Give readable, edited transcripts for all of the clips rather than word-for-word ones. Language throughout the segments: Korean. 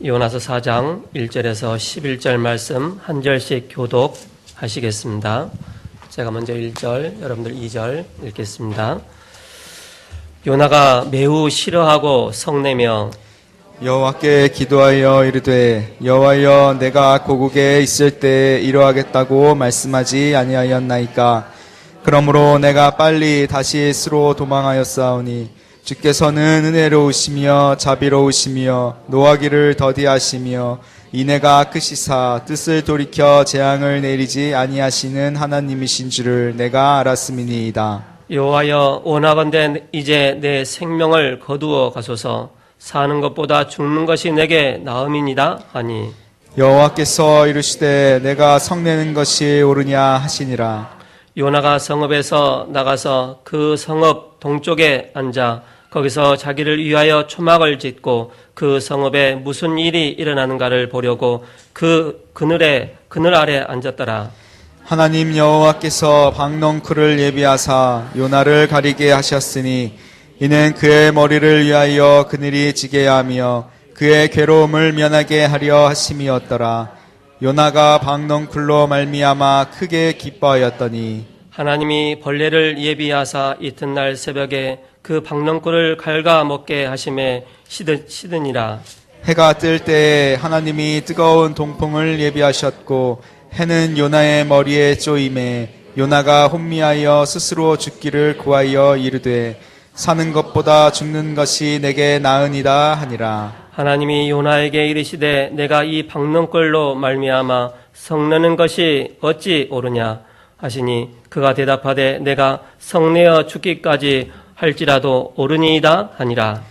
요나서 4장 1절에서 11절 말씀 한 절씩 교독하시겠습니다. 제가 먼저 1절, 여러분들 2절 읽겠습니다. 요나가 매우 싫어하고 성내며 여호와께 기도하여 이르되 여호와여 내가 고국에 있을 때 이러하겠다고 말씀하지 아니하였나이까. 그러므로 내가 빨리 다시 스로 도망하였사오니 주께서는 은혜로우시며 자비로우시며 노하기를 더디하시며 인애가 크시사 뜻을 돌이켜 재앙을 내리지 아니하시는 하나님이신 줄을 내가 알았음이니이다. 여호와여 원하건대 이제 내 생명을 거두어 가소서. 사는 것보다 죽는 것이 내게 나음이니이다 하니 여호와께서 이르시되 내가 성내는 것이 옳으냐 하시니라. 요나가 성읍에서 나가서 그 성읍 동쪽에 앉아 거기서 자기를 위하여 초막을 짓고 그 성읍에 무슨 일이 일어나는가를 보려고 그늘 아래 앉았더라. 하나님 여호와께서 박넝쿨을 예비하사 요나를 가리게 하셨으니 이는 그의 머리를 위하여 그늘이 지게 하며 그의 괴로움을 면하게 하려 하심이었더라. 요나가 박넝쿨로 말미암아 크게 기뻐하였더니 하나님이 벌레를 예비하사 이튿날 새벽에 그 박넝쿨을 갉아 먹게 하심에 시드니라. 해가 뜰 때에 하나님이 뜨거운 동풍을 예비하셨고 해는 요나의 머리에 쪼임에 요나가 혼미하여 스스로 죽기를 구하여 이르되 사는 것보다 죽는 것이 내게 나으니라 하니라. 하나님이 요나에게 이르시되 내가 이 박넝쿨로 말미암아 성내는 것이 어찌 옳으냐 하시니 그가 대답하되 내가 성내어 죽기까지 할지라도 옳으니이다 하니라.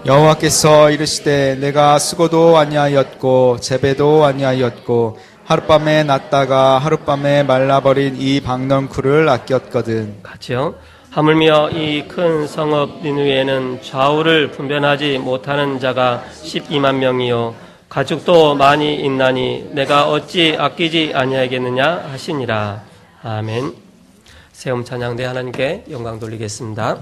여호와께서 이르시되 내가 수고도 아니하였고 재배도 아니하였고 하룻밤에 났다가 하룻밤에 말라버린 이 박넝쿨을 아꼈거든. 같이요. 하물며 이 큰 성읍 니느웨에는 좌우를 분별하지 못하는 자가 12만 명이요 가축도 많이 있나니 내가 어찌 아끼지 아니하겠느냐 하시니라. 아멘. 세움 찬양대 하나님께 영광 돌리겠습니다.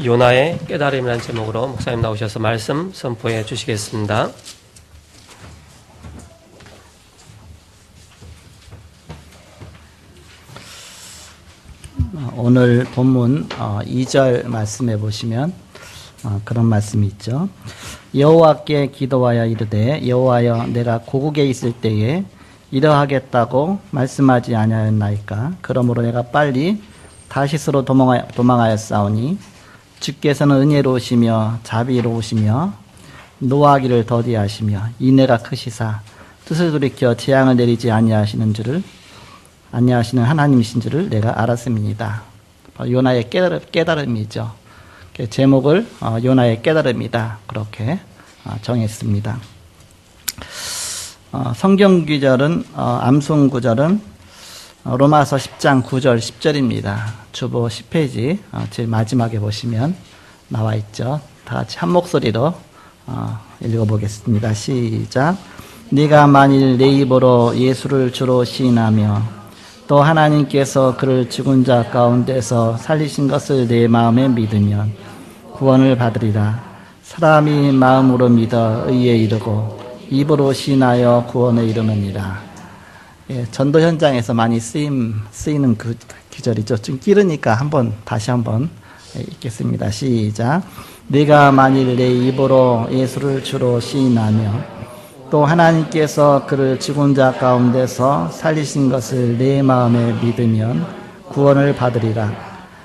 요나의 깨달음이라는 제목으로 목사님 나오셔서 말씀 선포해 주시겠습니다. 오늘 본문 2절 말씀해 보시면 그런 말씀이 있죠. 여호와께 기도하여 이르되 여호와여 내가 고국에 있을 때에 이러하겠다고 말씀하지 아니하였나이까. 그러므로 내가 빨리 다시스로 도망하였사오니 주께서는 은혜로우시며 자비로우시며 노하기를 더디하시며 인애가 크시사 뜻을 돌이켜 재앙을 내리지 아니하시는 하나님이신 줄을 내가 알았음이니이다. 요나의 깨달음이죠. 제목을 요나의 깨달음이다. 그렇게 정했습니다. 성경 구절은 암송 구절은 로마서 10장 9절 10절입니다. 주보 10페이지 제일 마지막에 보시면 나와 있죠. 다 같이 한 목소리로 읽어보겠습니다. 시작. 네가 만일 내 입으로 예수를 주로 시인하며 또 하나님께서 그를 죽은 자 가운데서 살리신 것을 내 마음에 믿으면 구원을 받으리라. 사람이 마음으로 믿어 의에 이르고 입으로 시인하여 구원에 이르느니라. 전도 현장에서 많이 쓰이는 그 기절이죠. 좀 길으니까 다시 한번 읽겠습니다. 시작. 네가 만일 내 입으로 예수를 주로 시인하며 또 하나님께서 그를 죽은 자 가운데서 살리신 것을 내 마음에 믿으면 구원을 받으리라.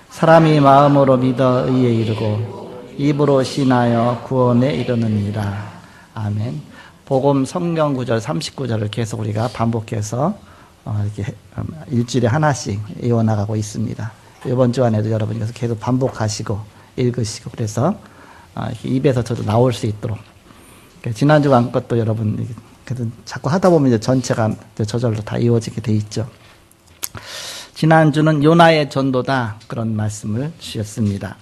사람이 마음으로 믿어 의에 이르고 입으로 시인하여 구원에 이르느니라. 아멘. 복음 성경 구절 39절을 계속 우리가 반복해서 이렇게 일주일에 하나씩 이어나가고 있습니다. 이번 주안에도 여러분이 계속 반복하시고 읽으시고 그래서 입에서 저도 나올 수 있도록. 지난주간 것도 여러분 자꾸 하다 보면 이제 전체가 저절로 다 이어지게 돼 있죠. 지난주는 요나의 전도다 그런 말씀을 주셨습니다.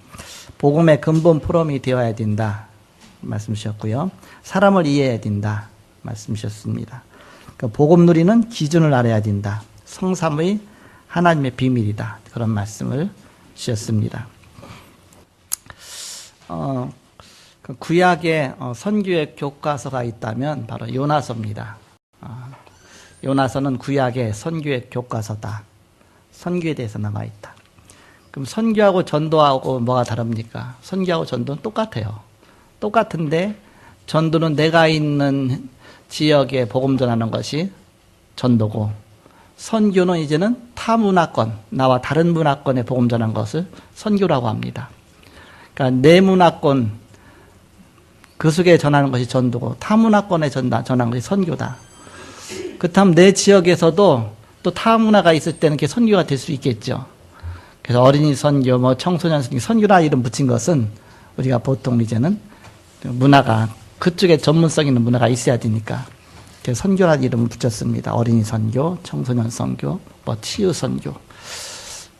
복음의 근본 포럼이 되어야 된다 말씀 주셨고요. 사람을 이해해야 된다 말씀 주셨습니다. 복음 누리는 기준을 알아야 된다. 성삼의 하나님의 비밀이다. 그런 말씀을 주셨습니다. 구약에 선교의 교과서가 있다면 바로 요나서입니다. 요나서는 구약의 선교의 교과서다. 선교에 대해서 남아있다. 그럼 선교하고 전도하고 뭐가 다릅니까? 선교하고 전도는 똑같아요. 똑같은데 전도는 내가 있는 지역에 복음 전하는 것이 전도고, 선교는 이제는 타 문화권, 나와 다른 문화권에 복음 전하는 것을 선교라고 합니다. 그러니까 내 문화권 그 속에 전하는 것이 전도고, 타 문화권에 전하는 것이 선교다. 그렇다면 내 지역에서도 또 타 문화가 있을 때는 그게 선교가 될 수 있겠죠. 그래서 어린이 선교, 청소년 선교라 이름 붙인 것은 우리가 보통 이제는 문화가 그쪽에 전문성 있는 문화가 있어야 되니까 그래서 선교라는 이름을 붙였습니다. 어린이 선교, 청소년 선교, 치유 선교.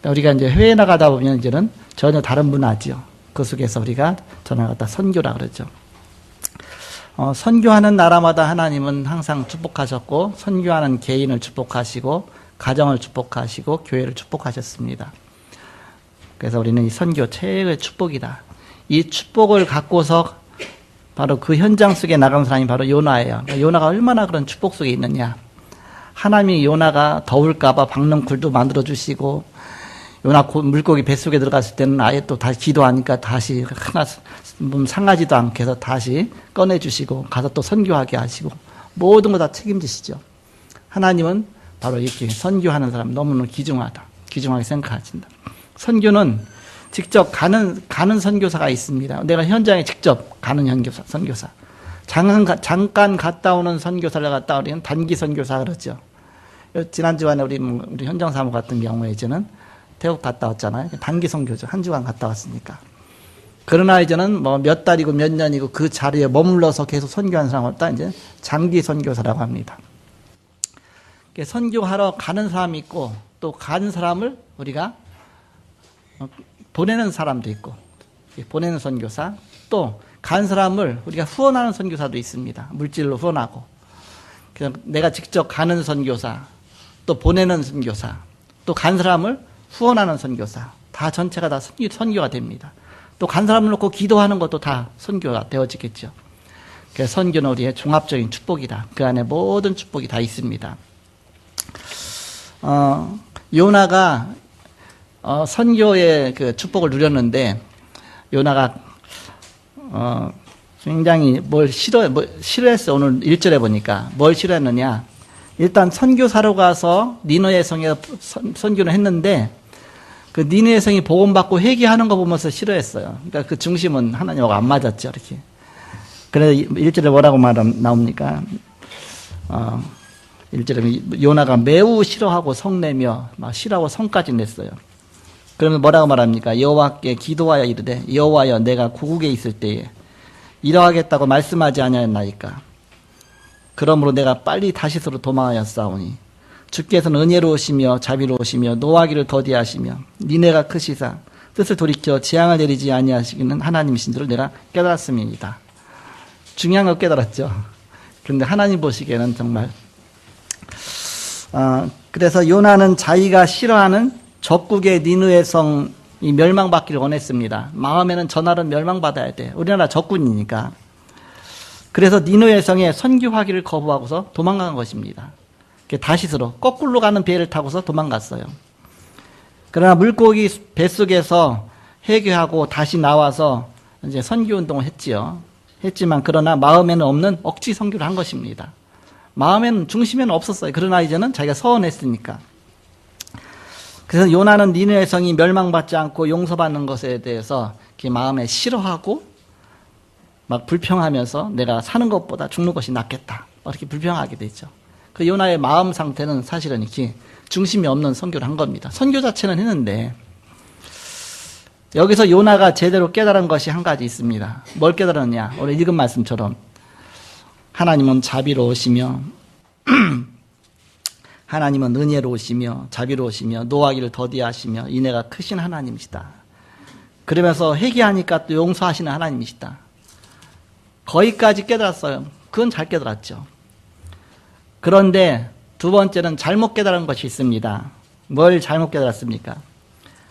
우리가 이제 해외에 나가다 보면 이제는 전혀 다른 문화죠. 그 속에서 우리가 전화가 선교라 그러죠. 선교하는 나라마다 하나님은 항상 축복하셨고, 선교하는 개인을 축복하시고, 가정을 축복하시고, 교회를 축복하셨습니다. 그래서 우리는 이 선교 최고의 축복이다. 이 축복을 갖고서 바로 그 현장 속에 나간 사람이 바로 요나예요. 요나가 얼마나 그런 축복 속에 있느냐. 하나님이 요나가 더울까봐 박는 굴도 만들어주시고, 요나 물고기 뱃속에 들어갔을 때는 아예 또 다시 기도하니까 다시 하나 상하지도 않게 해서 다시 꺼내주시고, 가서 또 선교하게 하시고, 모든 거 다 책임지시죠. 하나님은 바로 이렇게 선교하는 사람 너무너무 귀중하게 생각하신다. 선교는 직접 가는 선교사가 있습니다. 내가 현장에 직접 가는 선교사. 잠깐 갔다 오는 선교사를 갔다 오면 단기 선교사 그러죠. 지난주간에 우리 현장 사무 같은 경우에 이제는 태국 갔다 왔잖아요. 단기 선교죠. 한 주간 갔다 왔으니까. 그러나 이제는 몇 달이고 몇 년이고 그 자리에 머물러서 계속 선교하는 사람을 다 이제 장기 선교사라고 합니다. 선교하러 가는 사람이 있고, 또 가는 사람을 우리가 보내는 사람도 있고, 보내는 선교사, 또 간 사람을 우리가 후원하는 선교사도 있습니다. 물질로 후원하고. 그래서 내가 직접 가는 선교사, 또 보내는 선교사, 또 간 사람을 후원하는 선교사, 다 전체가 다 선교가 됩니다. 또 간 사람을 놓고 기도하는 것도 다 선교가 되어지겠죠. 그래서 선교는 우리의 종합적인 축복이다. 그 안에 모든 축복이 다 있습니다. 요나가 선교의 그 축복을 누렸는데 요나가 굉장히 싫어했어. 오늘 1절에 보니까 뭘 싫어했느냐. 일단 선교사로 가서 니느웨 성에 선교를 했는데 그 니느웨 성이 복음받고 회개하는 거 보면서 싫어했어요. 그러니까 그 중심은 하나님하고 안 맞았죠. 이렇게. 그래서 1절에 뭐라고 나옵니까? 1절에 요나가 매우 싫어하고 성내며 막 싫어하고 성까지 냈어요. 그러면 뭐라고 말합니까? 여호와께 기도하여 이르되 여호와여 내가 고국에 있을 때에 이러하겠다고 말씀하지 아니하였나이까. 그러므로 내가 빨리 다시스로 도망하였사오니 주께서는 은혜로우시며 자비로우시며 노하기를 더디하시며 니네가 크시사 뜻을 돌이켜 재앙을 내리지 아니하시기는 하나님이신 줄을 내가 깨달았음이니이다. 중요한 걸 깨달았죠. 그런데 하나님 보시기에는 정말 그래서 요나는 자기가 싫어하는 적국의 니느웨 성이 멸망받기를 원했습니다. 마음에는 전하는 멸망받아야 돼. 우리나라 적군이니까. 그래서 니느웨 성에 선교하기를 거부하고서 도망간 것입니다. 다시스로 거꾸로 가는 배를 타고서 도망갔어요. 그러나 물고기 뱃속에서 해교하고 다시 나와서 이제 선교 운동을 했지요. 했지만 그러나 마음에는 없는 억지 선교를 한 것입니다. 마음에는 중심에는 없었어요. 그러나 이제는 자기가 서운했으니까. 그래서 요나는 니느웨 성이 멸망받지 않고 용서받는 것에 대해서 마음에 싫어하고 막 불평하면서 내가 사는 것보다 죽는 것이 낫겠다. 이렇게 불평하게 되죠. 그 요나의 마음 상태는 사실은 이렇게 중심이 없는 선교를 한 겁니다. 선교 자체는 했는데 여기서 요나가 제대로 깨달은 것이 한 가지 있습니다. 뭘 깨달았냐? 오늘 읽은 말씀처럼 하나님은 자비로우시며 하나님은 은혜로우시며 자비로우시며 노하기를 더디하시며 인애가 크신 하나님이시다. 그러면서 회개하니까 또 용서하시는 하나님이시다. 거기까지 깨달았어요. 그건 잘 깨달았죠. 그런데 두 번째는 잘못 깨달은 것이 있습니다. 뭘 잘못 깨달았습니까?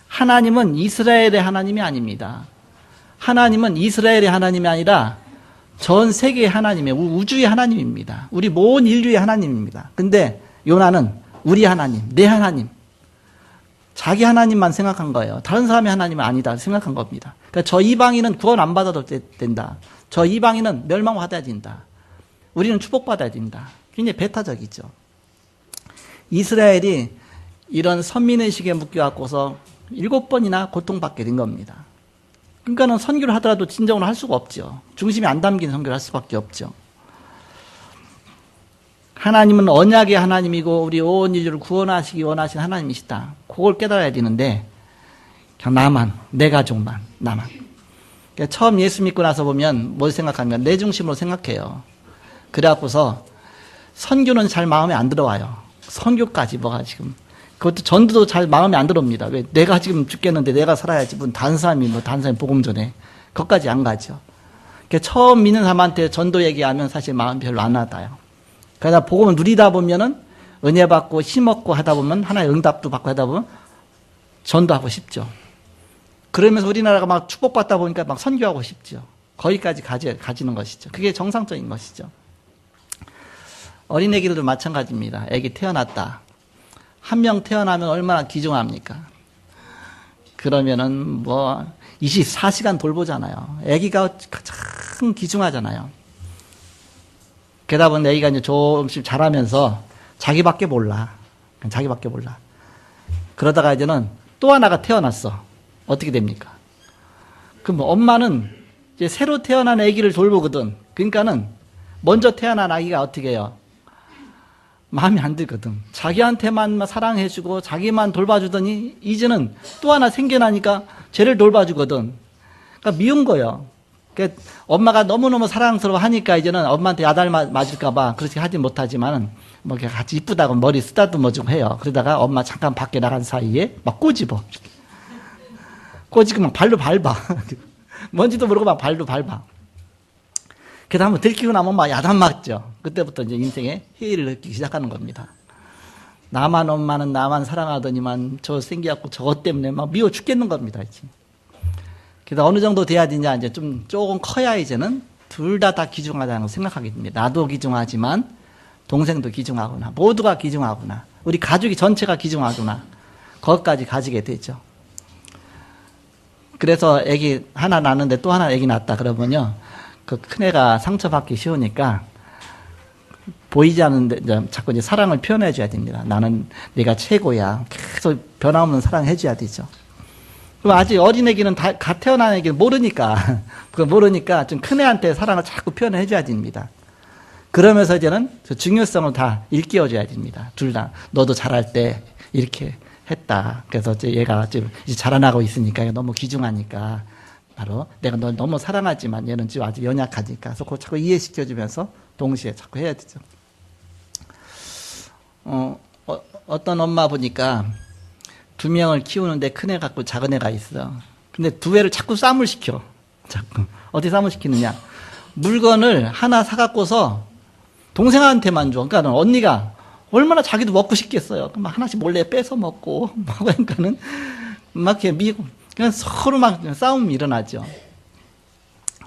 하나님은 이스라엘의 하나님이 아닙니다. 하나님은 이스라엘의 하나님이 아니라 전 세계의 하나님이에요. 우주의 하나님입니다. 우리 모든 인류의 하나님입니다. 근데 요나는 우리 하나님, 내 하나님, 자기 하나님만 생각한 거예요. 다른 사람의 하나님은 아니다 생각한 겁니다. 그러니까 저 이방인은 구원 안 받아도 된다. 저 이방인은 멸망받아야 된다. 우리는 축복받아야 된다. 굉장히 배타적이죠. 이스라엘이 이런 선민의식에 묶여갖고서 7번이나 고통받게 된 겁니다. 그러니까는 선교를 하더라도 진정으로 할 수가 없죠. 중심이 안 담긴 선교를 할 수밖에 없죠. 하나님은 언약의 하나님이고 우리 온 인류를 구원하시기 원하시는 하나님이시다. 그걸 깨달아야 되는데 그냥 나만, 내 가족만, 나만. 그러니까 처음 예수 믿고 나서 보면 뭘 생각하면 내 중심으로 생각해요. 그래갖고서 선교는 잘 마음에 안 들어와요. 선교까지 뭐가 지금 그것도 전도도 잘 마음에 안 들어옵니다. 왜 내가 지금 죽겠는데 내가 살아야지 다른 사람이 다른 사람이 복음 전해 그것까지 안 가죠. 그러니까 처음 믿는 사람한테 전도 얘기하면 사실 마음 별로 안 와닿아요. 그러다 복음을 누리다 보면은 은혜 받고 힘없고 하다 보면 하나의 응답도 받고 하다 보면 전도하고 싶죠. 그러면서 우리나라가 막 축복받다 보니까 막 선교하고 싶죠. 거기까지 가지는 것이죠. 그게 정상적인 것이죠. 어린애기들도 마찬가지입니다. 애기 태어났다. 한 명 태어나면 얼마나 귀중합니까? 그러면은 24시간 돌보잖아요. 애기가 가장 귀중하잖아요. 게다가 보면 애기가 이제 조금씩 자라면서 자기밖에 몰라. 자기밖에 몰라. 그러다가 이제는 또 하나가 태어났어. 어떻게 됩니까? 그럼 엄마는 이제 새로 태어난 아기를 돌보거든. 그러니까는 먼저 태어난 아기가 어떻게 해요? 마음에 안 들거든. 자기한테만 사랑해주고 자기만 돌봐주더니 이제는 또 하나 생겨나니까 쟤를 돌봐주거든. 그러니까 미운 거예요. 그러니까 엄마가 너무너무 사랑스러워 하니까 이제는 엄마한테 야단 맞을까봐 그렇게 하지 못하지만은 같이 이쁘다고 머리 쓰다듬어 주고 해요. 그러다가 엄마 잠깐 밖에 나간 사이에 막 꼬집어. 꼬집고 막 발로 밟아. 뭔지도 모르고 막 발로 밟아. 그래도 한번 들키고 나면 막 야단 맞죠. 그때부터 이제 인생의 해이를 느끼기 시작하는 겁니다. 나만 엄마는 나만 사랑하더니만 저 생겨갖고 저것 때문에 막 미워 죽겠는 겁니다. 그래서 어느 정도 돼야 되냐, 이제 조금 커야 이제는 둘 다 귀중하다는 걸 생각하게 됩니다. 나도 귀중하지만 동생도 귀중하구나. 모두가 귀중하구나. 우리 가족이 전체가 귀중하구나. 거기까지 가지게 되죠. 그래서 애기 하나 낳는데 또 하나 애기 낳았다 그러면요. 그 큰애가 상처받기 쉬우니까 보이지 않는데 자꾸 이제 사랑을 표현해 줘야 됩니다. 나는 네가 최고야. 계속 변함없는 사랑해 줘야 되죠. 그럼 아직 어린 애기는 갓 태어난 애기는 모르니까 그걸 모르니까 좀 큰 애한테 사랑을 자꾸 표현해 줘야 됩니다. 그러면서 이제는 그 중요성을 다 일깨워 줘야 됩니다. 둘 다 너도 잘할 때 이렇게 했다. 그래서 이제 얘가 지금 이제 자라나고 있으니까 너무 귀중하니까 바로 내가 널 너무 사랑하지만 얘는 지금 아주 연약하니까 그래서 그걸 자꾸 이해시켜 주면서 동시에 자꾸 해야 되죠. 어떤 엄마 보니까 두 명을 키우는데 큰 애 갖고 작은 애가 있어. 근데 두 애를 자꾸 싸움을 시켜. 자꾸. 어떻게 싸움을 시키느냐. 물건을 하나 사갖고서 동생한테만 줘. 그러니까 언니가 얼마나 자기도 먹고 싶겠어요. 그럼 하나씩 몰래 뺏어 먹고. 그러니까는 막 이렇게 미고. 그냥 서로 막 싸움이 일어나죠.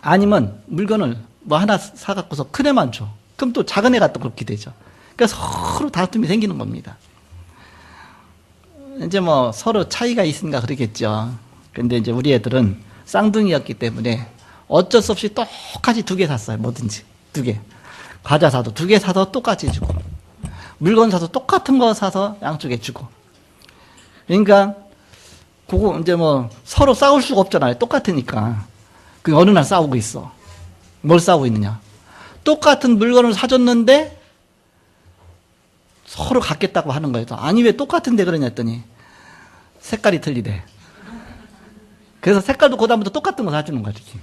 아니면 물건을 뭐 하나 사갖고서 큰 애만 줘. 그럼 또 작은 애가 또 그렇게 되죠. 그러니까 서로 다툼이 생기는 겁니다. 이제 뭐 서로 차이가 있으니까 그러겠죠. 근데 이제 우리 애들은 쌍둥이였기 때문에 어쩔 수 없이 똑같이 두 개 샀어요. 뭐든지. 두 개. 과자 사도 두 개 사서 똑같이 주고. 물건 사서 똑같은 거 사서 양쪽에 주고. 그러니까 그거 이제 뭐 서로 싸울 수가 없잖아요. 똑같으니까. 그 어느 날 싸우고 있어. 뭘 싸우고 있느냐. 똑같은 물건을 사줬는데 서로 갖겠다고 하는 거예요. 아니 왜 똑같은데 그러냐 했더니 색깔이 틀리대. 그래서 색깔도 그다음부터 똑같은 거 사주는 거야. 이렇게.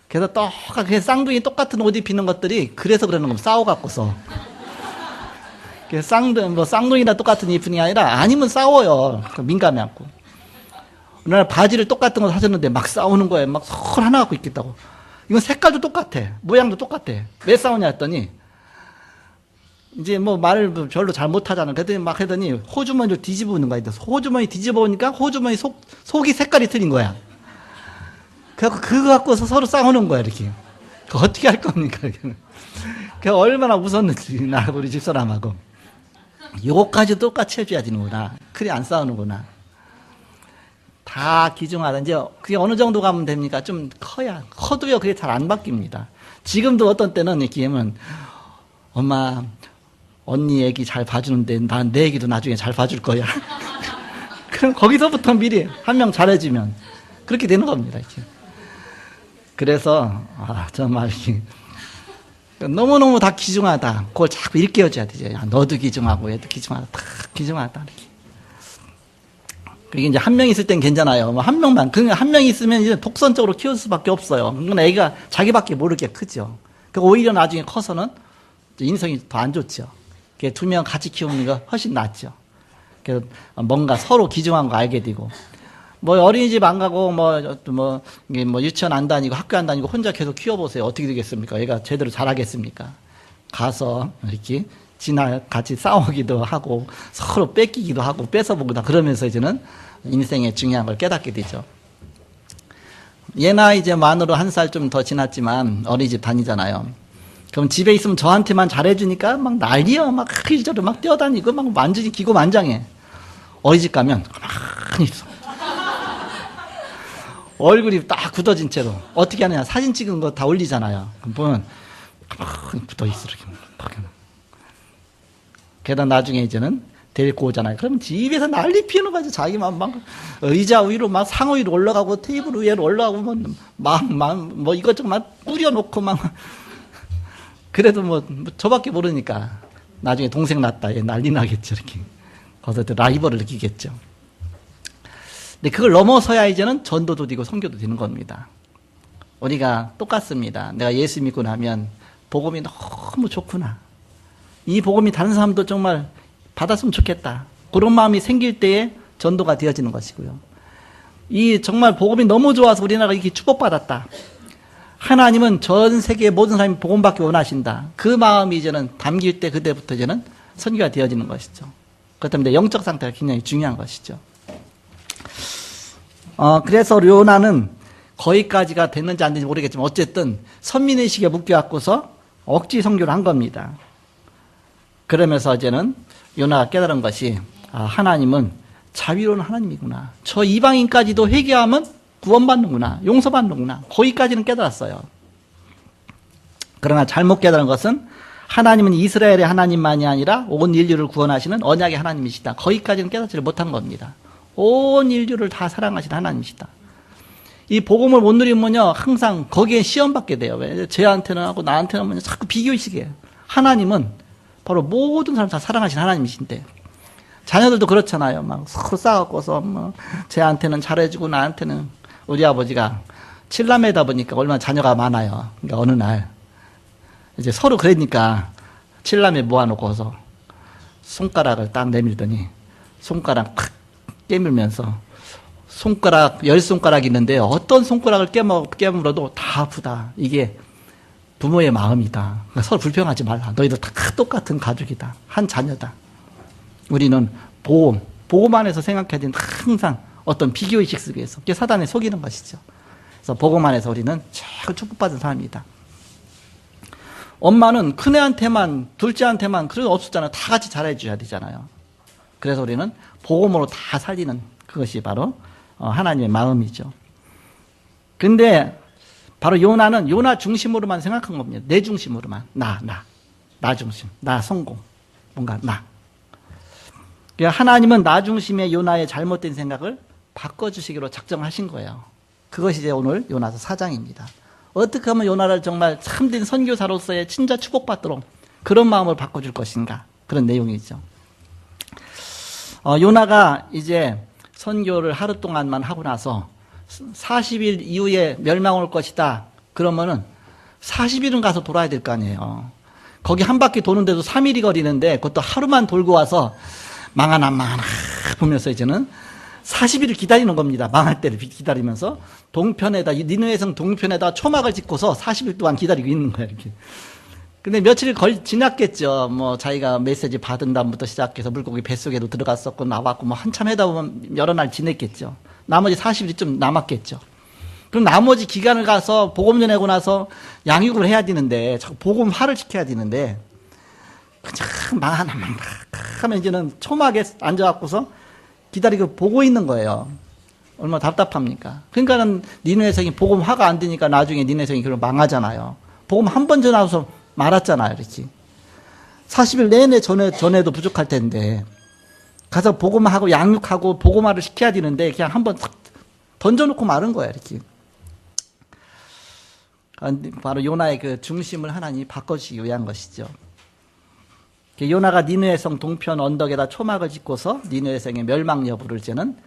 그래서 똑같게 쌍둥이 똑같은 옷 입히는 것들이 그래서 그러는 겁니다. 싸워갖고서. 쌍둥이랑 똑같은 옷 입히는 게 아니라 아니면 싸워요. 민감해 갖고. 어느 날 바지를 똑같은 거 사줬는데 막 싸우는 거예요. 막 서로 하나 갖고 입겠다고. 이건 색깔도 똑같아. 모양도 똑같아. 왜 싸우냐 했더니 이제 뭐 말을 별로 잘 못하잖아. 그랬더니 막 하더니 호주머니를 뒤집어 오는 거야. 호주머니 뒤집어 오니까 호주머니 속이 색깔이 틀린 거야. 그래서 그거 갖고서 서로 싸우는 거야, 이렇게. 그 어떻게 할 겁니까, 이렇게. 그 얼마나 웃었는지, 나 우리 집사람하고. 요거까지 똑같이 해줘야 되는구나. 그래, 안 싸우는구나. 다 귀중하다. 이제 그게 어느 정도 가면 됩니까? 좀 커도요, 그게 잘 안 바뀝니다. 지금도 어떤 때는 이렇게 하면, 엄마, 언니 애기 잘 봐주는데 난 내 애기도 나중에 잘 봐줄 거야. 그럼 거기서부터 미리 한 명 잘해주면 그렇게 되는 겁니다. 이렇게. 그래서 정말 너무너무 다 귀중하다. 그걸 자꾸 일깨워줘야 되죠. 야, 너도 귀중하고 얘도 귀중하다. 다 귀중하다. 이렇게. 그게 이제 한 명 있을 땐 괜찮아요. 뭐 한 명만. 그냥 한 명 있으면 이제 독선적으로 키울 수밖에 없어요. 그건 애가 자기밖에 모르게 크죠. 그 오히려 나중에 커서는 인성이 더 안 좋죠. 두 명 같이 키우는 거 훨씬 낫죠. 그래서 뭔가 서로 귀중한 거 알게 되고. 뭐 어린이집 안 가고 뭐 유치원 안 다니고 학교 안 다니고 혼자 계속 키워보세요. 어떻게 되겠습니까? 얘가 제대로 잘하겠습니까? 가서 이렇게 같이 싸우기도 하고 서로 뺏기기도 하고 뺏어보기도 그러면서 이제는 인생의 중요한 걸 깨닫게 되죠. 얘나 이제 만으로 1살 좀 더 지났지만 어린이집 다니잖아요. 그럼 집에 있으면 저한테만 잘해주니까 막 난리야. 막 이리저리 막 뛰어다니고 막 완전히 기고만장해. 어린이집 가면 가만히 있어. 얼굴이 딱 굳어진 채로 어떻게 하느냐. 사진 찍은 거 다 올리잖아요. 그럼 보면 가만히 굳어있어. 이렇게. 게다가 나중에 이제는 데리고 오잖아요. 그러면 집에서 난리 피우는 거죠. 자기만 막 의자 위로 막 상어 위로 올라가고 테이블 위로 올라가고 뭐 이것저것 막 뿌려놓고 막 그래도 뭐 저밖에 모르니까 나중에 동생 낳았다 얘 난리 나겠죠. 이렇게 거기서 라이벌을 느끼겠죠. 근데 그걸 넘어서야 이제는 전도도 되고 선교도 되는 겁니다. 우리가 똑같습니다. 내가 예수 믿고 나면 복음이 너무 좋구나. 이 복음이 다른 사람도 정말 받았으면 좋겠다. 그런 마음이 생길 때에 전도가 되어지는 것이고요. 이 정말 복음이 너무 좋아서 우리나라가 이렇게 축복받았다. 하나님은 전 세계의 모든 사람이 복음받기 원하신다. 그 마음이 이제는 담길 때 그때부터 이제는 선교가 되어지는 것이죠. 그렇기 때문에 영적 상태가 굉장히 중요한 것이죠. 그래서 요나는 거기까지가 됐는지 안 됐는지 모르겠지만 어쨌든 선민의식에 묶여갖고서 억지 선교를 한 겁니다. 그러면서 이제는 요나가 깨달은 것이 하나님은 자비로운 하나님이구나. 저 이방인까지도 회개하면 구원받는구나. 용서받는구나. 거기까지는 깨달았어요. 그러나 잘못 깨달은 것은 하나님은 이스라엘의 하나님만이 아니라 온 인류를 구원하시는 언약의 하나님이시다. 거기까지는 깨닫지를 못한 겁니다. 온 인류를 다 사랑하시는 하나님이시다. 이 복음을 못 누리면요, 항상 거기에 시험받게 돼요. 왜? 쟤한테는 하고 나한테는 자꾸 비교의식이에요. 하나님은 바로 모든 사람 다 사랑하시는 하나님이신데, 자녀들도 그렇잖아요. 막 서로 싸웠고서, 쟤한테는 잘해주고 나한테는, 우리 아버지가 7남매다 보니까 얼마나 자녀가 많아요. 그러니까 어느 날, 이제 서로 그러니까 7남매 모아놓고서 손가락을 딱 내밀더니, 손가락 팍 깨물면서, 손가락, 10손가락이 있는데 어떤 손가락을 깨물어도 다 아프다. 이게 부모의 마음이다. 그러니까 서로 불평하지 말라. 너희들 다 똑같은 가족이다. 한 자녀다. 우리는 복음 안에서 생각해야 되는 항상 어떤 비교의식 속에서. 그게 사단에 속이는 것이죠. 그래서 복음 안에서 우리는 최고 축복받은 사람이다. 엄마는 큰애한테만, 둘째한테만 그런 거 없었잖아요. 다 같이 잘해줘야 되잖아요. 그래서 우리는 복음으로 다 살리는 그것이 바로 하나님의 마음이죠. 근데 바로 요나는 요나 중심으로만 생각한 겁니다. 내 중심으로만. 나 중심. 나 성공. 뭔가 나. 그러니까 하나님은 나 중심의 요나의 잘못된 생각을 바꿔주시기로 작정하신 거예요. 그것이 이제 오늘 요나서 4장입니다. 어떻게 하면 요나를 정말 참된 선교사로서의 진짜 축복받도록 그런 마음을 바꿔줄 것인가. 그런 내용이죠. 요나가 이제 선교를 하루 동안만 하고 나서 40일 이후에 멸망 올 것이다. 그러면은 40일은 가서 돌아야 될 거 아니에요. 거기 한 바퀴 도는데도 3일이 걸리는데 그것도 하루만 돌고 와서 망하나 보면서 이제는 40일을 기다리는 겁니다. 망할 때를 기다리면서 동편에다, 니느웨성 동편에다 초막을 짓고서 40일 동안 기다리고 있는 거예요. 이렇게. 근데 며칠 지났겠죠. 뭐 자기가 메시지 받은 다음부터 시작해서 물고기 뱃속에도 들어갔었고 나왔고 뭐 한참 하다 보면 여러 날 지냈겠죠. 나머지 40일이 좀 남았겠죠. 그럼 나머지 기간을 가서 복음 전하고 나서 양육을 해야 되는데 자꾸 복음화를 시켜야 되는데 그냥 망하나 하면 이제는 초막에 앉아갖고서 기다리고 보고 있는 거예요. 얼마나 답답합니까? 그러니까는 니느웨성이 복음화가 안 되니까 나중에 니느웨성이 그걸 망하잖아요. 복음 한 번 전하고서 말았잖아요, 이렇게. 40일 내내 전에도 부족할 텐데, 가서 복음하고 양육하고 복음화를 시켜야 되는데, 그냥 한번 던져놓고 마른 거야, 이렇게. 바로 요나의 그 중심을 하나님이 바꿔주시기 위한 것이죠. 요나가 니느웨성 동편 언덕에다 초막을 짓고서 니느웨성의 멸망 여부를 이제는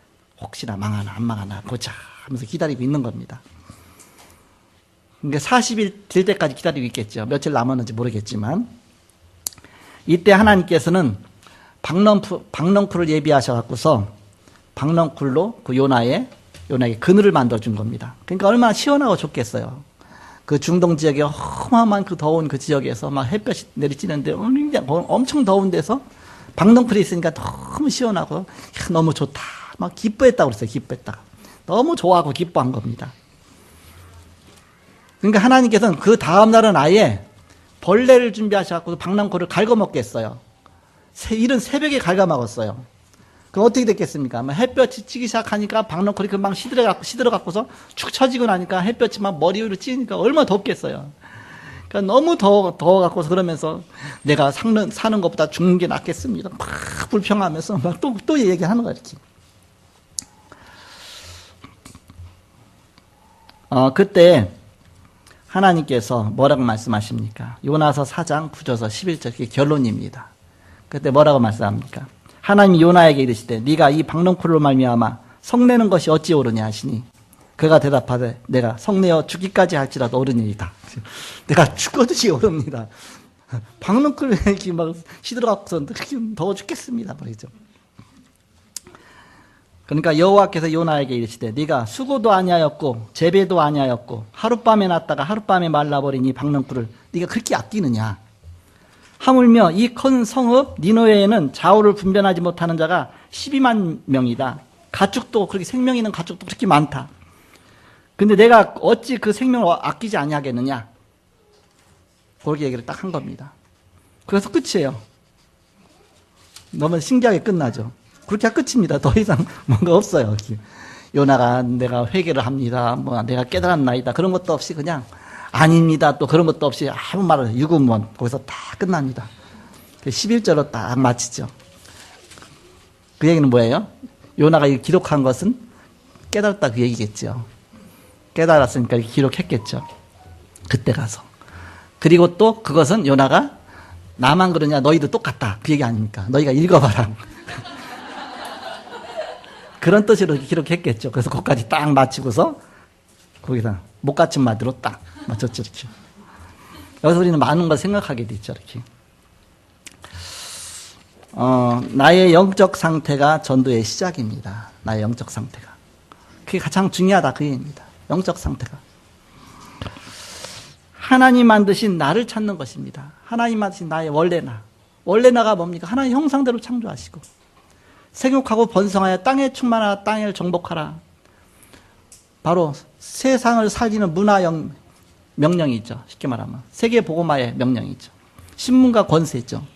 혹시나 망하나 안 망하나 보자 하면서 기다리고 있는 겁니다. 그러니까 40일 될 때까지 기다리고 있겠죠. 며칠 남았는지 모르겠지만 이때 하나님께서는 박넝쿨을 예비하셔갖고서 박넝쿨로 그 요나에게 그늘을 만들어준 겁니다. 그러니까 얼마나 시원하고 좋겠어요. 그 중동 지역에 어마어마한 그 더운 그 지역에서 막 햇볕이 내리쬐는데 엄청 더운 데서 박넝쿨이 있으니까 너무 시원하고 너무 좋다. 막 기뻐했다고 그랬어요. 기뻐했다. 너무 좋아하고 기뻐한 겁니다. 그러니까 하나님께서는 그 다음날은 아예 벌레를 준비하셔서 박낭코를 갉아먹게 했어요. 이른 새벽에 갉아먹었어요. 그럼 어떻게 됐겠습니까? 햇볕이 찌기 시작하니까 박넝콜이 금방 시들어갖고서 축 처지고 나니까 햇볕이 막 머리 위로 찌니까 얼마나 덥겠어요. 그러니까 너무 더워갖고서 그러면서 내가 사는 것보다 죽는 게 낫겠습니다. 막 불평하면서 막 또 얘기하는 거야, 이렇게. 그때 하나님께서 뭐라고 말씀하십니까? 요나서 4장 9절서 11절, 그게 결론입니다. 그때 뭐라고 말씀합니까? 하나님이 요나에게 이르시되 네가 이 박넝쿨로 말미암아 성내는 것이 어찌 옳으냐 하시니 그가 대답하되 내가 성내어 죽기까지 할지라도 옳으니이다. 내가 죽어듯이 옳습니다. 박넝쿨에 이렇게 막 시들어갖고서 더워 죽겠습니다. 말이죠. 그러니까 여호와께서 요나에게 이르시되 네가 수고도 아니하였고 재배도 아니하였고 하룻밤에 났다가 하룻밤에 말라버린 이 박넝쿨을 네가 그렇게 아끼느냐. 하물며 이 큰 성읍 니느웨에는 좌우를 분별하지 못하는 자가 12만 명이다. 가축도 그렇게 생명 있는 가축도 그렇게 많다. 근데 내가 어찌 그 생명을 아끼지 아니하겠느냐? 그렇게 얘기를 딱 한 겁니다. 그래서 끝이에요. 너무 신기하게 끝나죠. 그렇게 끝입니다. 더 이상 뭔가 없어요. 요나가 내가 회개를 합니다. 뭐 내가 깨달았나이다. 그런 것도 없이 그냥 아닙니다. 또 그런 것도 없이 아무 말을 유구무원 거기서 다 끝납니다. 11절로 딱 마치죠. 그 얘기는 뭐예요? 요나가 기록한 것은 깨달았다 그 얘기겠죠. 깨달았으니까 기록했겠죠. 그때 가서. 그리고 또 그것은 요나가 나만 그러냐 너희도 똑같다 그 얘기 아닙니까? 너희가 읽어봐라. 그런 뜻으로 기록했겠죠. 그래서 거기까지 딱 마치고서 거기다 못 갖춘 말대로 딱 맞췄죠. 이렇게. 여기서 우리는 많은 걸 생각하게 됐죠. 이렇게. 나의 영적 상태가 전도의 시작입니다. 나의 영적 상태가. 그게 가장 중요하다 그 얘기입니다. 영적 상태가. 하나님 만드신 나를 찾는 것입니다. 하나님 만드신 나의 원래나. 원래나가 뭡니까? 하나님 형상대로 창조하시고 생육하고 번성하여 땅에 충만하라 땅을 정복하라. 바로 세상을 살리는 문화형 명령이죠. 쉽게 말하면 세계 복음화의 명령이죠. 신문과 권세죠.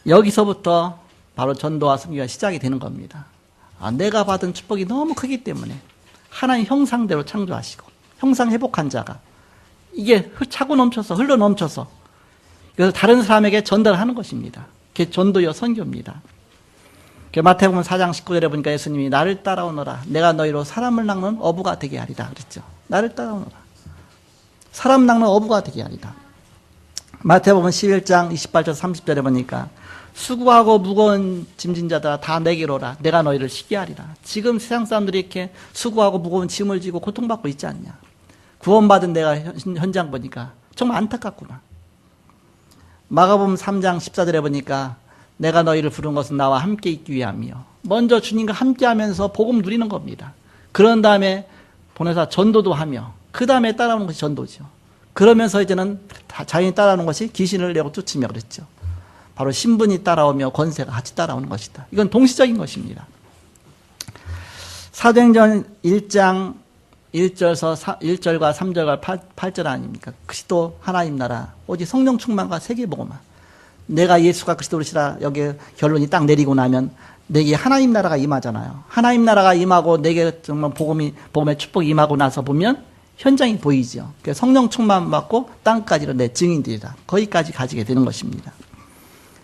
여기서부터 바로 전도와 선교가 시작이 되는 겁니다. 내가 받은 축복이 너무 크기 때문에 하나님 형상대로 창조하시고 형상 회복한 자가 이게 차고 넘쳐서 흘러 넘쳐서 그래서 다른 사람에게 전달하는 것입니다. 그게 전도여 선교입니다. 마태복음 4장 19절에 보니까 예수님이 나를 따라오너라 내가 너희로 사람을 낚는 어부가 되게 하리라 그랬죠. 나를 따라오너라 사람 낚는 어부가 되게 하리라. 마태복음 11장 28절 30절에 보니까 수고하고 무거운 짐진 자들아 다 내게로 오라 내가 너희를 쉬게 하리라. 지금 세상 사람들이 이렇게 수고하고 무거운 짐을 지고 고통받고 있지 않냐. 구원받은 내가 현장 보니까 정말 안타깝구나. 마가복음 3장 14절에 보니까 내가 너희를 부른 것은 나와 함께 있기 위함이요. 먼저 주님과 함께 하면서 복음 누리는 겁니다. 그런 다음에 보내서 전도도 하며 그 다음에 따라오는 것이 전도죠. 그러면서 이제는 자연히 따라오는 것이 귀신을 내고 쫓으며 그랬죠. 바로 신분이 따라오며 권세가 같이 따라오는 것이다. 이건 동시적인 것입니다. 사도행전 1장 1절과 3절과 8절 아닙니까? 그리스도 하나님 나라 오직 성령 충만과 세계복음화. 내가 예수가 그리스도시라 여기 결론이 딱 내리고 나면 내게 하나님 나라가 임하잖아요. 하나님 나라가 임하고 내게 정말 복음의 축복이 임하고 나서 보면 현장이 보이죠. 그래서 성령 충만 받고 땅까지로 내 증인들이다. 거기까지 가지게 되는 것입니다.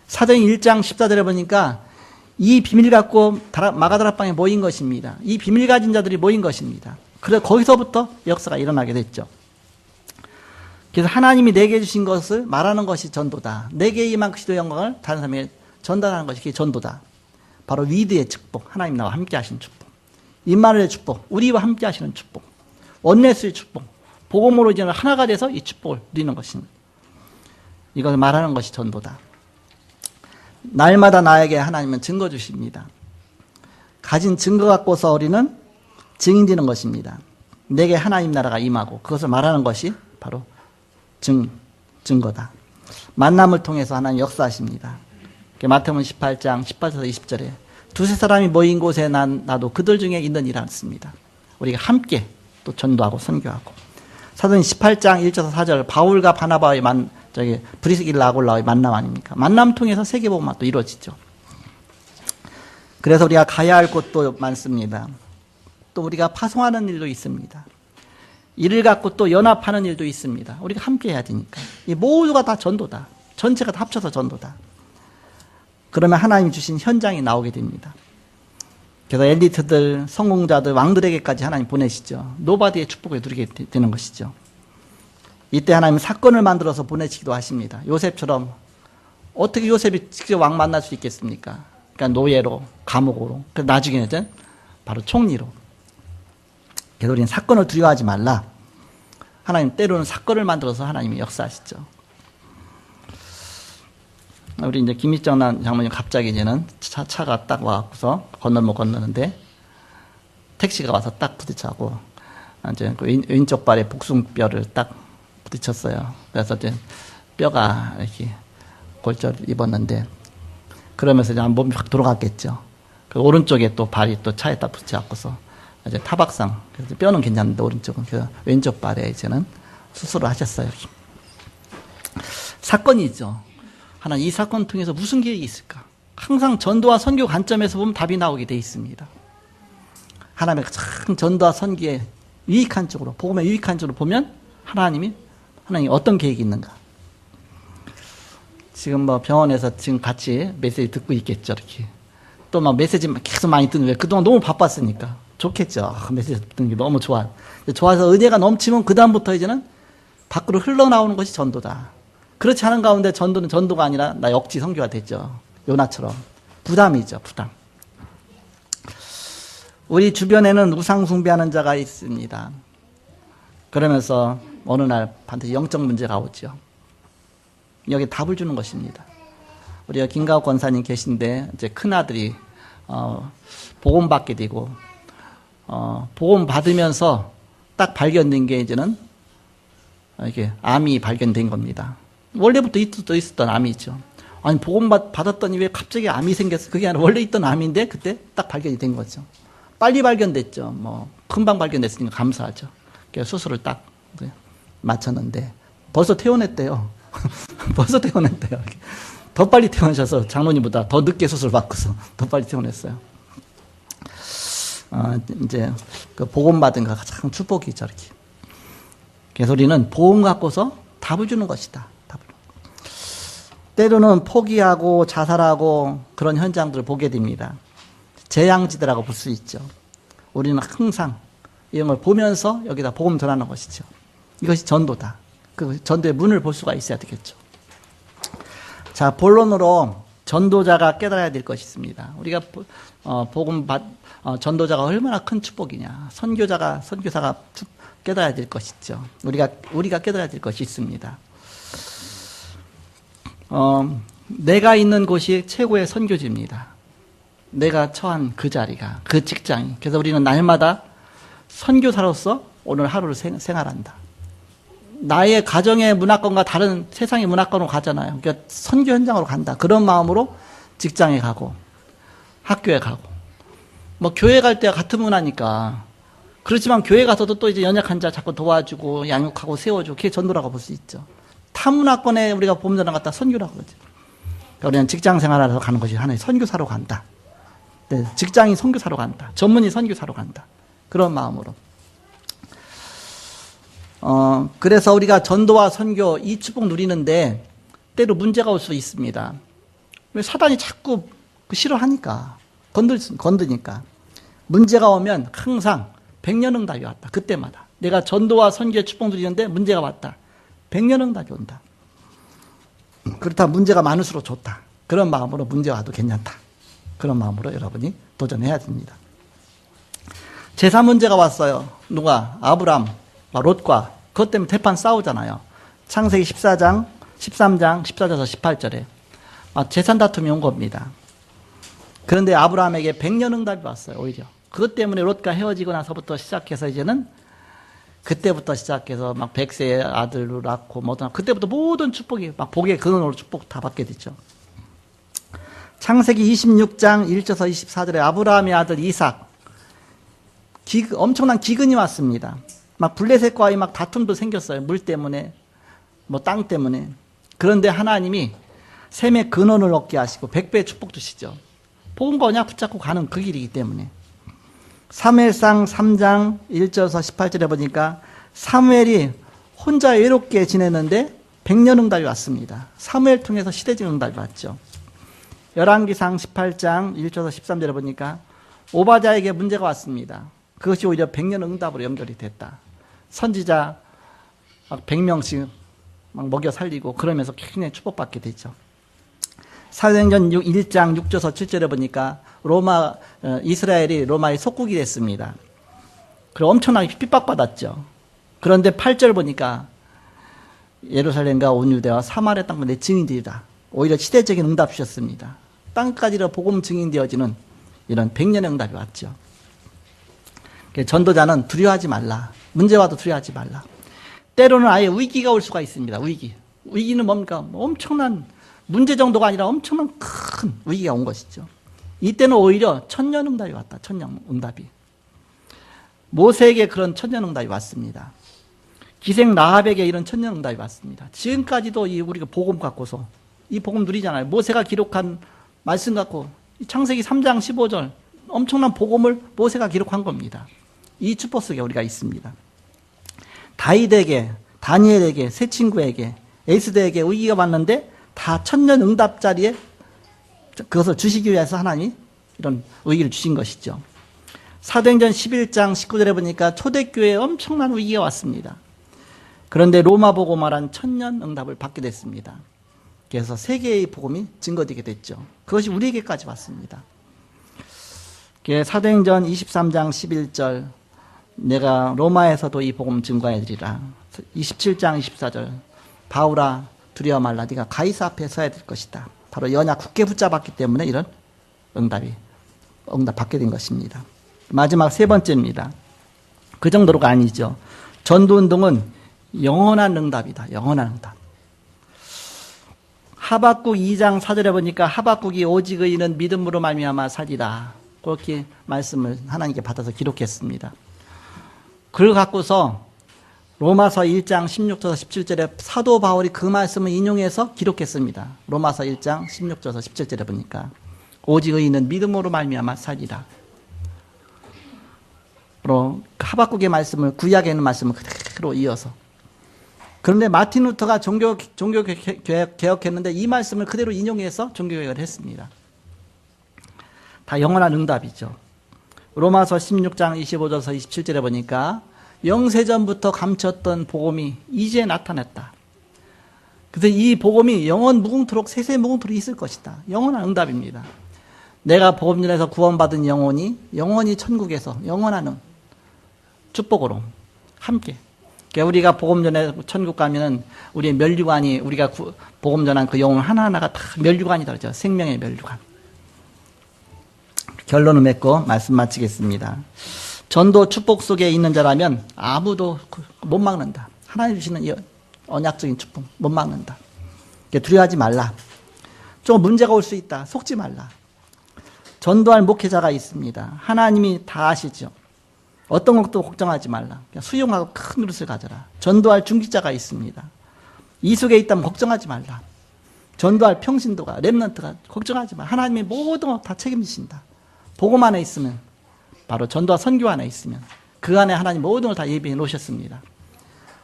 사도행 1장 14절에 보니까 이 비밀 갖고 마가다락방에 모인 것입니다. 이 비밀 가진 자들이 모인 것입니다. 그래서 거기서부터 역사가 일어나게 됐죠. 그래서 하나님이 내게 주신 것을 말하는 것이 전도다. 내게 임한 그리스도의 영광을 다른 사람에게 전달하는 것이 그게 전도다. 바로 위드의 축복, 하나님 나와 함께 하시는 축복, 임마누엘의 축복, 우리와 함께 하시는 축복, 원네스의 축복, 복음으로 이제는 하나가 돼서 이 축복을 누리는 것입니다. 이것을 말하는 것이 전도다. 날마다 나에게 하나님은 증거 주십니다. 가진 증거 갖고서 우리는 증인되는 것입니다. 내게 하나님 나라가 임하고 그것을 말하는 것이 바로 증거다. 만남을 통해서 하나님 역사하십니다. 마태복음 18장 18절에서 20절에 두세 사람이 모인 곳에 나도 그들 중에 있느니라 했습니다. 우리가 함께 또 전도하고 선교하고. 사도행 18장 1절에서 4절 바울과 바나바의 브리스길라 아골라의 만남 아닙니까? 만남 통해서 세계복음화 또 이루어지죠. 그래서 우리가 가야 할 곳도 많습니다. 또 우리가 파송하는 일도 있습니다. 이를 갖고 또 연합하는 일도 있습니다. 우리가 함께 해야 되니까. 이 모두가 다 전도다. 전체가 다 합쳐서 전도다. 그러면 하나님 주신 현장이 나오게 됩니다. 그래서 엘리트들, 성공자들, 왕들에게까지 하나님 보내시죠. 노바디의 축복을 누리게 되는 것이죠. 이때 하나님은 사건을 만들어서 보내시기도 하십니다. 요셉처럼 어떻게 요셉이 직접 왕 만날 수 있겠습니까? 그러니까 노예로, 감옥으로, 나중에는 바로 총리로. 그래서 우리는 사건을 두려워하지 말라. 하나님 때로는 사건을 만들어서 하나님이 역사하시죠. 우리 이제 김희정 장모님 갑자기 이제는 차가 딱 와서 건널목 건너는데 택시가 와서 딱 부딪혀고 이제 그 왼쪽 발에 복숭뼈를 딱 부딪혔어요. 그래서 이제 뼈가 이렇게 골절 입었는데 그러면서 이제 몸이 확 돌아갔겠죠. 그 오른쪽에 또 발이 또 차에다 붙여갖고서 이제 타박상. 그래서 뼈는 괜찮은데 오른쪽은 그 왼쪽 발에 이제는 수술을 하셨어요. 사건이 있죠. 하나 이 사건 통해서 무슨 계획이 있을까? 항상 전도와 선교 관점에서 보면 답이 나오게 돼 있습니다. 하나님의 참 전도와 선교에 유익한 쪽으로, 복음에 유익한 쪽으로 보면 하나님이 어떤 계획이 있는가? 지금 뭐 병원에서 지금 같이 메시지 듣고 있겠죠, 이렇게. 또 막 메시지 계속 많이 듣는 왜 그동안 너무 바빴으니까 좋겠죠. 메시지 듣는 게 너무 좋아. 좋아서 은혜가 넘치면 그 다음부터 이제는 밖으로 흘러나오는 것이 전도다. 그렇지 않은 가운데 전도는 전도가 아니라 나 억지 선교가 됐죠. 요나처럼 부담이죠, 부담. 우리 주변에는 우상 숭배하는 자가 있습니다. 그러면서 어느 날 반드시 영적 문제가 오죠. 여기 답을 주는 것입니다. 우리가 김가옥 권사님 계신데 이제 큰 아들이 복음 받게 되고 복음 받으면서 딱 발견된 게 이제는 이게 암이 발견된 겁니다. 원래부터 있었던 암이죠. 아니 복음 받았더니 왜 갑자기 암이 생겼어? 그게 아니라 원래 있던 암인데 그때 딱 발견이 된 거죠. 빨리 발견됐죠. 뭐 금방 발견됐으니까 감사하죠. 그래서 수술을 딱 마쳤는데 벌써 퇴원했대요. 벌써 퇴원했대요. 더 빨리 퇴원하셔서 장로님보다 더 늦게 수술 받고서 더 빨리 퇴원했어요. 이제 그 복음 받은 거 가장 축복이죠, 이렇게. 그래서 우리는 복음 갖고서 답을 주는 것이다. 답을. 때로는 포기하고 자살하고 그런 현장들을 보게 됩니다. 재앙지대라고 볼 수 있죠. 우리는 항상 이런 걸 보면서 여기다 복음 전하는 것이죠. 이것이 전도다. 그 전도의 문을 볼 수가 있어야 되겠죠. 자, 본론으로 전도자가 깨달아야 될 것이 있습니다. 우리가 전도자가 얼마나 큰 축복이냐. 선교사가 깨달아야 될 것이 있죠. 우리가 깨달아야 될 것이 있습니다. 내가 있는 곳이 최고의 선교지입니다. 내가 처한 그 자리가, 그 직장이. 그래서 우리는 날마다 선교사로서 오늘 하루를 생활한다. 나의 가정의 문화권과 다른 세상의 문화권으로 가잖아요. 그러니까 선교 현장으로 간다. 그런 마음으로 직장에 가고 학교에 가고 뭐 교회 갈 때와 같은 문화니까. 그렇지만 교회 가서도 또 이제 연약한 자 자꾸 도와주고 양육하고 세워주고 그게 전도라고 볼 수 있죠. 타 문화권에 우리가 보험전화 갖다 선교라고 그러죠. 그러니까 우리는 직장 생활하러 가는 것이 하나의 선교사로 간다. 네, 직장인 선교사로 간다. 전문의 선교사로 간다. 그런 마음으로. 그래서 우리가 전도와 선교 이 축복 누리는데 때로 문제가 올 수 있습니다. 왜 사단이 자꾸 싫어하니까 건드니까 문제가 오면 항상 백년응답이 왔다. 그때마다 내가 전도와 선교의 축복 누리는데 문제가 왔다. 백년응답이 온다. 그렇다 문제가 많을수록 좋다. 그런 마음으로 문제 와도 괜찮다. 그런 마음으로 여러분이 도전해야 됩니다. 제사 문제가 왔어요. 누가? 아브람과 롯과 그것 때문에 대판 싸우잖아요. 창세기 13장, 14절에서 18절에 재산 다툼이 온 겁니다. 그런데 아브라함에게 100년 응답이 왔어요. 오히려. 그것 때문에 롯과 헤어지고 나서부터 시작해서 이제는 그때부터 시작해서 막 100세의 아들을 낳고 뭐든 그때부터 모든 축복이 막 복의 근원으로 축복 다 받게 됐죠. 창세기 26장 1절에서 24절에 아브라함의 아들 이삭 엄청난 기근이 왔습니다. 막 블레셋과의 막 다툼도 생겼어요. 물 때문에 뭐 땅 때문에. 그런데 하나님이 셈의 근원을 얻게 하시고 100배의 축복 주시죠. 복음과 언약 붙잡고 가는 그 길이기 때문에. 사무엘상 3장 1절에서 18절에 보니까 사무엘이 혼자 외롭게 지냈는데 100년 응답이 왔습니다. 사무엘 통해서 시대적 응답이 왔죠. 열왕기상 18장 1절에서 13절에 보니까 오바자에게 문제가 왔습니다. 그것이 오히려 100년 응답으로 연결이 됐다. 선지자 100명씩 막 먹여 살리고 그러면서 굉장히 축복받게 됐죠. 사도행전 1장 6절에서 7절에 보니까 이스라엘이 로마의 속국이 됐습니다. 그리고 엄청나게 핍박받았죠. 그런데 8절 보니까 예루살렘과 온 유대와 사마리아 땅과 내 증인들이다. 오히려 시대적인 응답 주셨습니다. 땅까지로 복음 증인되어지는 이런 100년의 응답이 왔죠. 전도자는 두려워하지 말라. 문제 와도 두려워하지 말라. 때로는 아예 위기가 올 수가 있습니다. 위기는 뭡니까? 엄청난 문제 정도가 아니라 엄청난 큰 위기가 온 것이죠. 이때는 오히려 천년응답이 왔다. 천년응답이. 모세에게 그런 천년응답이 왔습니다. 기생 라합에게 이런 천년응답이 왔습니다. 지금까지도 우리가 복음 갖고서 이 복음 누리잖아요. 모세가 기록한 말씀 갖고 창세기 3장 15절 엄청난 복음을 모세가 기록한 겁니다. 이 축복 속에 우리가 있습니다. 다윗에게, 다니엘에게, 세 친구에게, 에스더에게 위기가 왔는데 다 천년응답 자리에 그것을 주시기 위해서 하나님이 이런 위기를 주신 것이죠. 사도행전 11장 19절에 보니까 초대교회에 엄청난 위기가 왔습니다. 그런데 로마보고 말한 천년응답을 받게 됐습니다. 그래서 세계의 복음이 증거되게 됐죠. 그것이 우리에게까지 왔습니다. 사도행전 23장 11절 내가 로마에서도 이 복음 증거해드리라. 27장 24절 바울아 두려워 말라. 네가 가이사 앞에 서야 될 것이다. 바로 연약 굳게 붙잡았기 때문에 이런 응답 받게 된 것입니다. 마지막 세 번째입니다. 그 정도로가 아니죠. 전도운동은 영원한 응답이다. 영원한 응답. 하박국 2장 4절에 보니까 하박국이 오직 의인은 믿음으로 말미암아 살리라. 그렇게 말씀을 하나님께 받아서 기록했습니다. 그걸 갖고서 로마서 1장 16절에서 17절에 사도 바울이 그 말씀을 인용해서 기록했습니다. 로마서 1장 16절에서 17절에 보니까 오직 의인은 믿음으로 말미암아 살리라. 하박국의 말씀을 구약에 있는 말씀을 그대로 이어서. 그런데 마틴 루터가 종교개혁했는데 이 말씀을 그대로 인용해서 종교개혁을 했습니다. 다 영원한 응답이죠. 로마서 16장 25절에서 27절에 보니까 영세전부터 감췄던 복음이 이제 나타났다. 그래서 이 복음이 영원 무궁토록 세세 무궁토록 있을 것이다. 영원한 응답입니다. 내가 복음전에서 구원받은 영혼이 영원히 천국에서 영원한 축복으로 함께. 그러니까 우리가 복음전에 천국 가면은 우리의 멸류관이 우리가 복음전한 그 영혼 하나하나가 다 멸류관이다 그러죠. 생명의 멸류관. 결론을 맺고 말씀 마치겠습니다. 전도 축복 속에 있는 자라면 아무도 못 막는다. 하나님 주시는 이 언약적인 축복 못 막는다. 두려워하지 말라. 좀 문제가 올 수 있다. 속지 말라. 전도할 목회자가 있습니다. 하나님이 다 아시죠. 어떤 것도 걱정하지 말라. 그냥 수용하고 큰 그릇을 가져라. 전도할 중직자가 있습니다. 이 속에 있다면 걱정하지 말라. 전도할 평신도가 렘넌트가 걱정하지 말라. 하나님이 모든 것 다 책임지신다. 복음 안에 있으면 바로 전도와 선교 안에 있으면 그 안에 하나님 모든 걸 다 예비해 놓으셨습니다.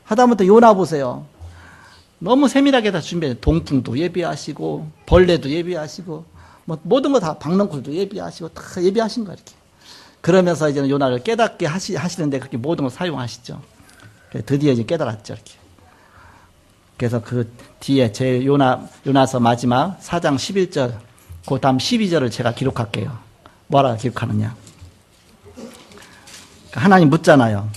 하다못해 요나 보세요. 너무 세밀하게 다 준비해. 동풍도 예비하시고 벌레도 예비하시고 뭐 모든 거 다 박넝쿨도 예비하시고 다 예비하신 거야 이렇게. 그러면서 이제는 요나를 깨닫게 하시는데 그렇게 모든 걸 사용하시죠. 드디어 이제 깨달았죠 이렇게. 그래서 그 뒤에 제 요나서 마지막 4장 11절 그 다음 12절을 제가 기록할게요. 뭐라 기록하느냐. 하나님 묻잖아요.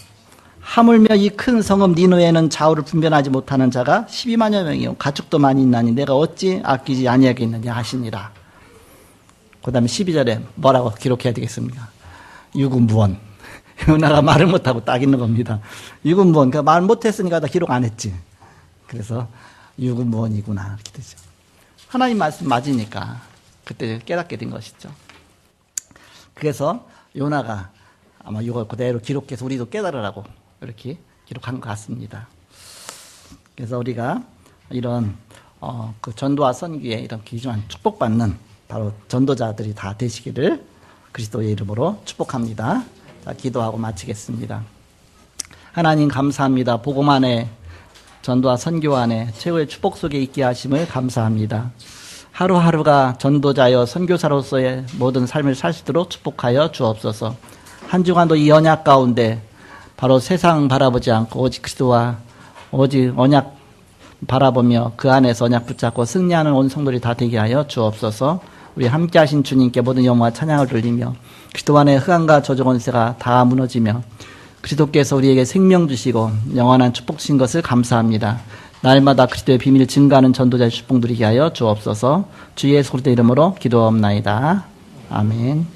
하물며 이 큰 성읍 니느웨는 좌우를 분별하지 못하는 자가 12만여 명이요 가축도 많이 있나니 내가 어찌 아끼지 아니하겠느냐 하시니라. 그 다음에 12절에 뭐라고 기록해야 되겠습니까? 유구무원. 요나가 말을 못하고 딱 있는 겁니다. 유구무원. 그러니까 말 못했으니까 나 기록 안 했지. 그래서 유구무원이구나 이렇게 되죠. 하나님 말씀 맞으니까 그때 깨닫게 된 것이죠. 그래서 요나가 아마 이걸 그대로 기록해서 우리도 깨달으라고 이렇게 기록한 것 같습니다. 그래서 우리가 이런 그 전도와 선교에 이런 귀중한 축복받는 바로 전도자들이 다 되시기를 그리스도의 이름으로 축복합니다. 자, 기도하고 마치겠습니다. 하나님 감사합니다. 복음 안에 전도와 선교 안에 최고의 축복 속에 있게 하심을 감사합니다. 하루하루가 전도자여 선교사로서의 모든 삶을 살 수 있도록 축복하여 주옵소서. 한 주간도 이 언약 가운데 바로 세상 바라보지 않고 오직 그리스도와 오직 언약 바라보며 그 안에서 언약 붙잡고 승리하는 온 성도들이 다 되게 하여 주옵소서. 우리 함께 하신 주님께 모든 영광과 찬양을 돌리며 그리스도 안에 흑암과 저주 권세가 다 무너지며 그리스도께서 우리에게 생명 주시고 영원한 축복 주신 것을 감사합니다. 날마다 그리스도의 비밀을 증가하는 전도자의 축복 누리게 하여 주옵소서. 주 예수 그리스도 이름으로 기도하옵나이다. 아멘.